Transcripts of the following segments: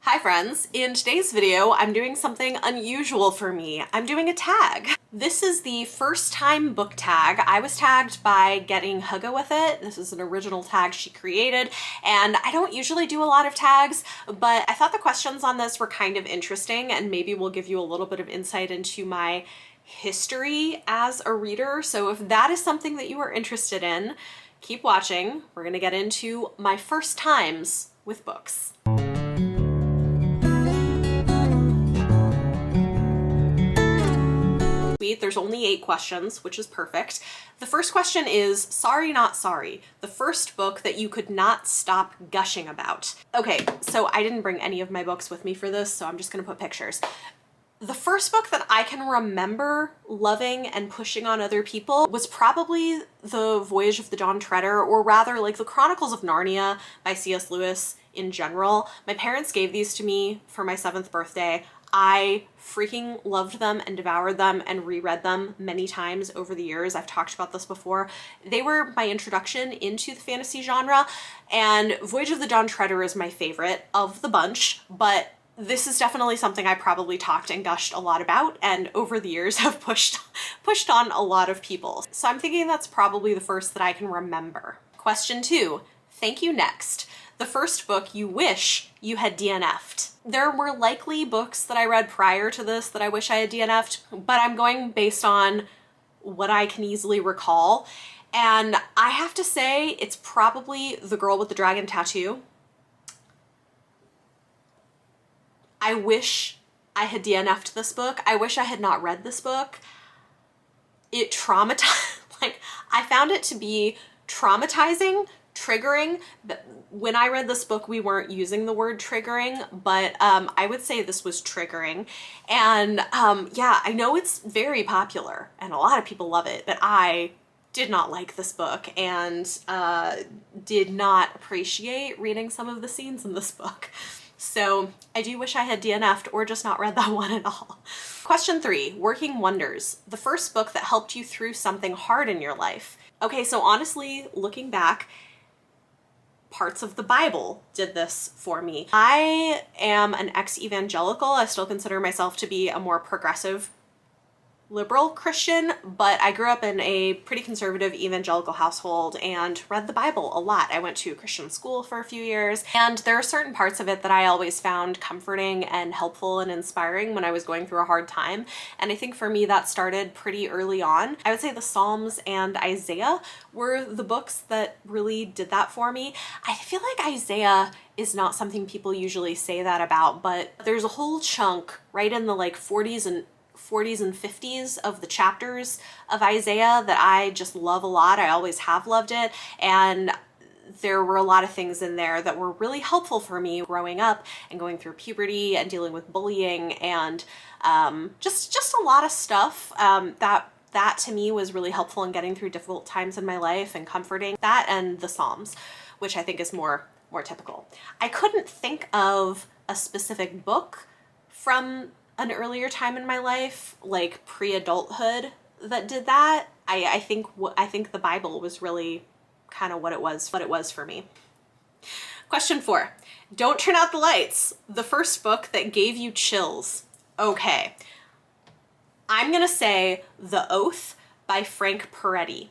Hi friends, in today's video I'm doing something unusual for me. I'm doing a tag. This is the first time book tag. I was tagged by Getting Hugga with it. This is an original tag she created, and I don't usually do a lot of tags, but I thought the questions on this were kind of interesting and maybe will give you a little bit of insight into my history as a reader. So if that is something that you are interested in, keep watching. We're gonna get into my first times with books. There's only 8 questions, which is perfect. The first question is, sorry not sorry, the first book that you could not stop gushing about. Okay, so I didn't bring any of my books with me for this, so I'm just gonna put pictures. The first book that I can remember loving and pushing on other people was probably The Voyage of the Dawn Treader, or rather like the Chronicles of Narnia by C.S. Lewis in general. My parents gave these to me for my 7th birthday. I freaking loved them and devoured them and reread them many times over the years. I've talked about this before. They were my introduction into the fantasy genre, and Voyage of the Dawn Treader is my favorite of the bunch, but this is definitely something I probably talked and gushed a lot about, and over the years have pushed on a lot of people. So I'm thinking that's probably the first that I can remember. Question 2, thank you next. The first book you wish you had DNF'd. There were likely books that I read prior to this that I wish I had DNF'd, but I'm going based on what I can easily recall. And I have to say it's probably The Girl with the Dragon Tattoo. I wish I had DNF'd this book. I wish I had not read this book. It traumatized, like, I found it to be traumatizing, triggering. When I read this book, we weren't using the word triggering, but I would say this was triggering. And yeah, I know it's very popular and a lot of people love it, but I did not like this book and did not appreciate reading some of the scenes in this book. So I do wish I had DNF'd or just not read that one at all. Question 3, Working Wonders. The first book that helped you through something hard in your life. Okay, so honestly, looking back, parts of the Bible did this for me. I am an ex-evangelical. I still consider myself to be a more progressive liberal Christian, but I grew up in a pretty conservative evangelical household and read the Bible a lot. I went to Christian school for a few years, and there are certain parts of it that I always found comforting and helpful and inspiring when I was going through a hard time. And I think for me that started pretty early on. I would say the Psalms and Isaiah were the books that really did that for me. I feel like Isaiah is not something people usually say that about, but there's a whole chunk right in the like 40s and 50s of the chapters of Isaiah that I just love a lot. I always have loved it, and there were a lot of things in there that were really helpful for me growing up and going through puberty and dealing with bullying and just a lot of stuff that to me was really helpful in getting through difficult times in my life and comforting. That and the Psalms, which I think is more typical. I couldn't think of a specific book from an earlier time in my life, like pre-adulthood, that did that. I think the Bible was really kind of what it was for me. Question 4, Don't Turn Out the Lights. The first book that gave you chills. Okay, I'm gonna say The Oath by Frank Peretti.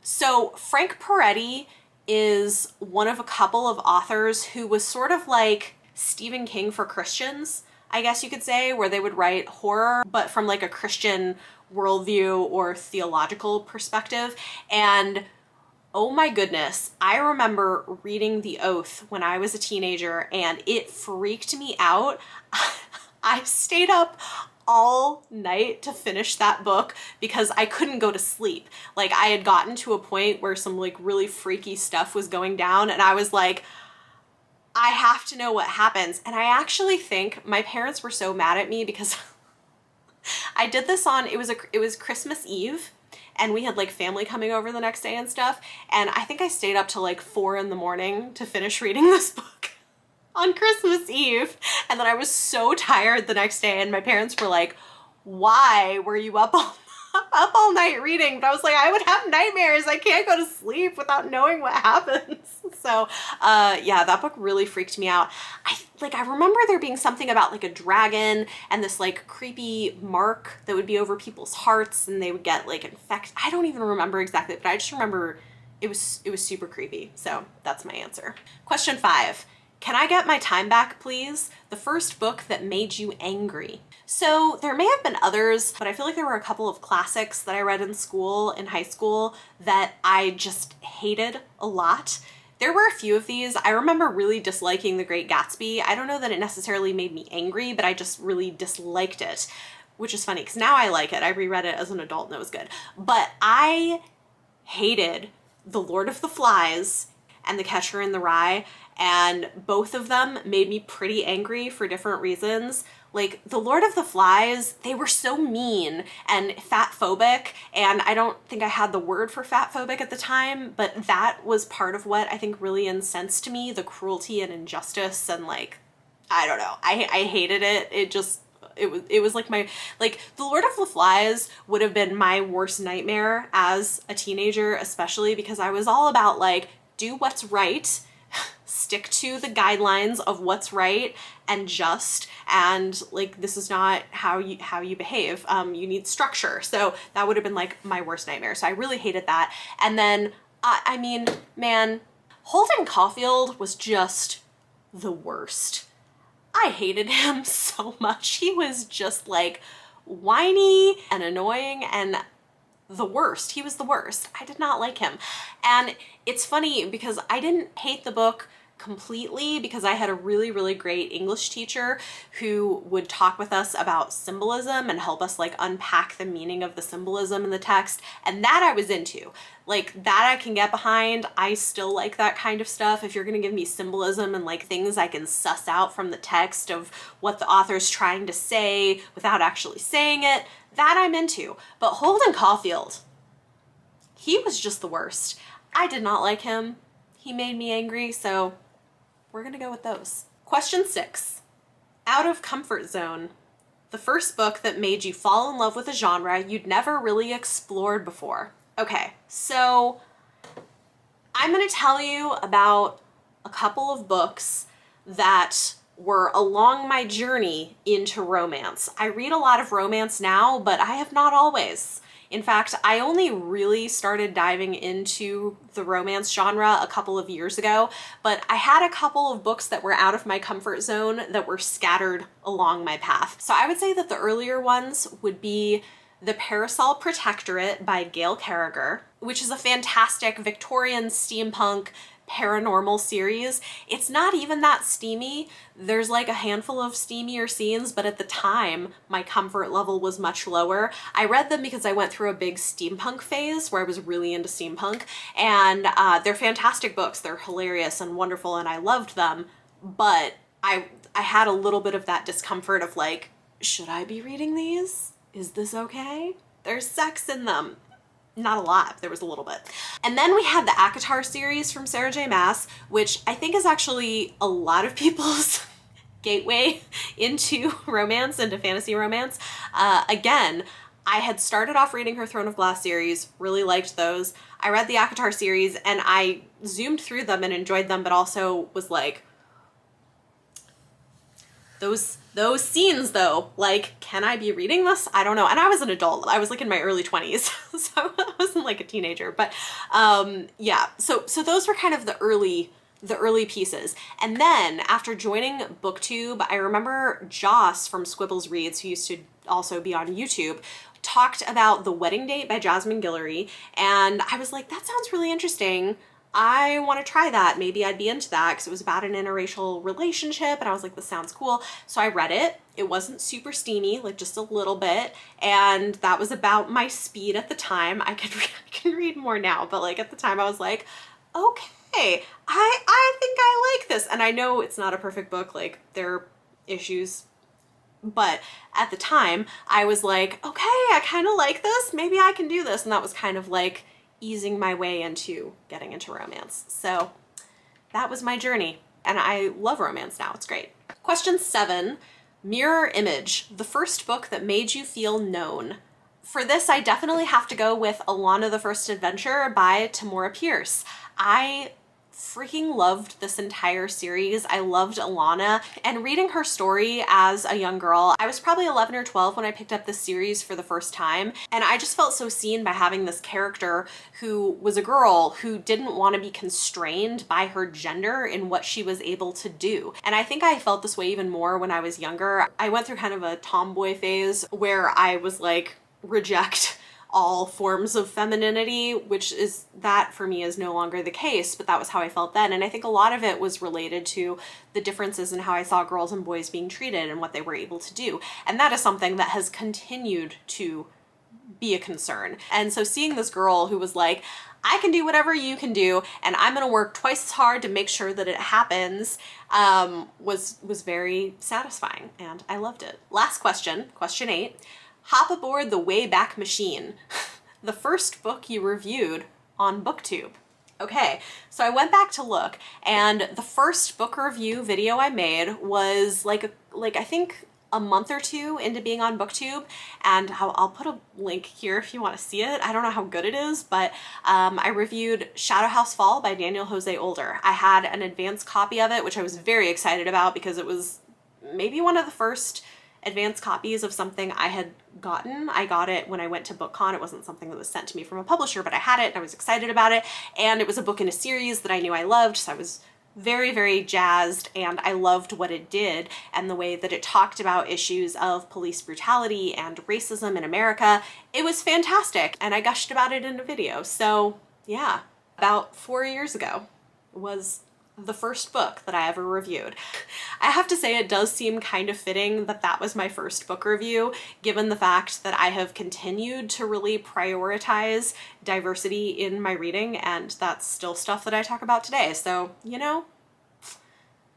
So Frank Peretti is one of a couple of authors who was sort of like Stephen King for Christians, I guess you could say, where they would write horror, but from like a Christian worldview or theological perspective. And oh my goodness, I remember reading The Oath when I was a teenager and it freaked me out. I stayed up all night to finish that book because I couldn't go to sleep. Like, I had gotten to a point where some like really freaky stuff was going down and I was like, I have to know what happens. And I actually think my parents were so mad at me because I did this on, it was Christmas Eve, and we had like family coming over the next day and stuff. And I think I stayed up till like 4 in the morning to finish reading this book on Christmas Eve. And then I was so tired the next day and my parents were like, why were you up all up all night reading, but I was like, I would have nightmares. I can't go to sleep without knowing what happens. So yeah, that book really freaked me out. I remember there being something about like a dragon and this like creepy mark that would be over people's hearts and they would get like infected. I don't even remember exactly, but I just remember it was super creepy. So that's my answer. Question 5. Can I get my time back, please? The first book that made you angry. So there may have been others, but I feel like there were a couple of classics that I read in school, in high school, that I just hated a lot. There were a few of these. I remember really disliking The Great Gatsby. I don't know that it necessarily made me angry, but I just really disliked it, which is funny because now I like it. I reread it as an adult and it was good. But I hated The Lord of the Flies and The Catcher in the Rye, and both of them made me pretty angry for different reasons. Like The Lord of the Flies, they were so mean and fat-phobic, and I don't think I had the word for fat-phobic at the time, but that was part of what I think really incensed me, the cruelty and injustice, and like, I don't know, I hated it. It was like my, like The Lord of the Flies would have been my worst nightmare as a teenager, especially because I was all about like, do what's right, stick to the guidelines of what's right and just, and like this is not how you behave. You need structure. So that would have been like my worst nightmare. So I really hated that. And then I mean, man, Holden Caulfield was just the worst. I hated him so much. He was just like whiny and annoying and the worst. He was the worst. I did not like him. And it's funny because I didn't hate the book completely because I had a really, really great English teacher who would talk with us about symbolism and help us like unpack the meaning of the symbolism in the text. And that I was into. Like that I can get behind. I still like that kind of stuff. If you're going to give me symbolism and like things I can suss out from the text of what the author's trying to say without actually saying it, that I'm into. But Holden Caulfield, he was just the worst. I did not like him. He made me angry, so we're gonna go with those. Question 6. Out of comfort zone. The first book that made you fall in love with a genre you'd never really explored before. Okay, so I'm gonna tell you about a couple of books that were along my journey into romance. I read a lot of romance now, but I have not always. In fact, I only really started diving into the romance genre a couple of years ago, but I had a couple of books that were out of my comfort zone that were scattered along my path. So I would say that the earlier ones would be The Parasol Protectorate by Gail Carriger, which is a fantastic Victorian steampunk paranormal series. It's not even that steamy. There's like a handful of steamier scenes, but at the time my comfort level was much lower. I read them because I went through a big steampunk phase where I was really into steampunk, and they're fantastic books. They're hilarious and wonderful and I loved them, but I had a little bit of that discomfort of like, should I be reading these? Is this okay? There's sex in them. Not a lot, there was a little bit. And then we had the ACOTAR series from Sarah J. Maas, which I think is actually a lot of people's gateway into romance, into fantasy romance. Again, I had started off reading her Throne of Glass series, really liked those. I read the ACOTAR series and I zoomed through them and enjoyed them, but also was like, those scenes though, like, can I be reading this? I don't know. And I was an adult. I was like in my early 20s, so I wasn't like a teenager, but yeah. So those were kind of the early pieces. And then after joining Booktube, I remember Joss from Squibbles Reads, who used to also be on YouTube, talked about The Wedding Date by Jasmine Guillory, and I was like, that sounds really interesting. I want to try that. Maybe I'd be into that because it was about an interracial relationship and I was like, this sounds cool. So I read it. It wasn't super steamy, like just a little bit. And that was about my speed at the time. I can read more now, but like at the time I was like, okay, I think I like this. And I know it's not a perfect book, like there are issues, but at the time I was like, okay, I kind of like this. Maybe I can do this. And that was kind of like easing my way into getting into romance. So that was my journey, and I love romance now. It's great. Question 7, Mirror Image, the first book that made you feel known. For this, I definitely have to go with Alana the First Adventure by Tamora Pierce. I freaking loved this entire series. I loved Alana, and reading her story as a young girl, I was probably 11 or 12 when I picked up this series for the first time, and I just felt so seen by having this character who was a girl who didn't want to be constrained by her gender in what she was able to do. And I think I felt this way even more when I was younger. I went through kind of a tomboy phase where I was like, reject all forms of femininity, which is, that for me is no longer the case, but that was how I felt then. And I think a lot of it was related to the differences in how I saw girls and boys being treated and what they were able to do. And that is something that has continued to be a concern. And so seeing this girl who was like, I can do whatever you can do, and I'm gonna work twice as hard to make sure that it happens, was very satisfying, and I loved it. Last question, question 8. Hop aboard the Wayback Machine, the first book you reviewed on Booktube. Okay, so I went back to look, and the first book review video I made was like I think a month or two into being on Booktube, and I'll put a link here if you want to see it. I don't know how good it is, but I reviewed Shadow House Fall by Daniel Jose Older. I had an advanced copy of it, which I was very excited about because it was maybe one of the first advanced copies of something I had gotten. I got it when I went to BookCon. It wasn't something that was sent to me from a publisher, but I had it and I was excited about it. And it was a book in a series that I knew I loved, so I was very, very jazzed, and I loved what it did and the way that it talked about issues of police brutality and racism in America. It was fantastic, and I gushed about it in a video. So yeah, about 4 years ago was the first book that I ever reviewed. I have to say it does seem kind of fitting that that was my first book review, given the fact that I have continued to really prioritize diversity in my reading, and that's still stuff that I talk about today. So, you know,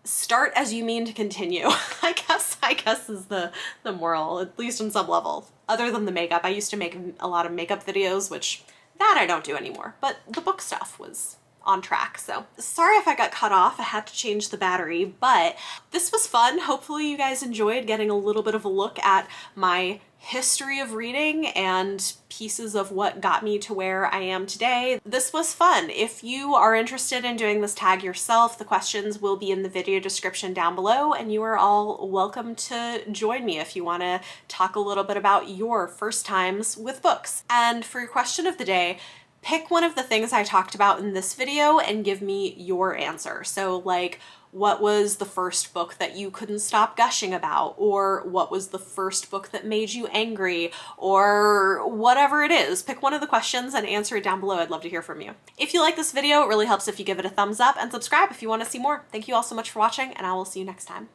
start as you mean to continue. I guess is the moral, at least on some level. Other than the makeup, I used to make a lot of makeup videos, which that I don't do anymore, but the book stuff was on track. So sorry if I got cut off. I had to change the battery, but this was fun. Hopefully you guys enjoyed getting a little bit of a look at my history of reading and pieces of what got me to where I am today. This was fun. If you are interested in doing this tag yourself, the questions will be in the video description down below, and you are all welcome to join me if you want to talk a little bit about your first times with books. And for your question of the day, pick one of the things I talked about in this video and give me your answer. So like, what was the first book that you couldn't stop gushing about? Or what was the first book that made you angry? Or whatever it is. Pick one of the questions and answer it down below. I'd love to hear from you. If you like this video, it really helps if you give it a thumbs up, and subscribe if you want to see more. Thank you all so much for watching, and I will see you next time.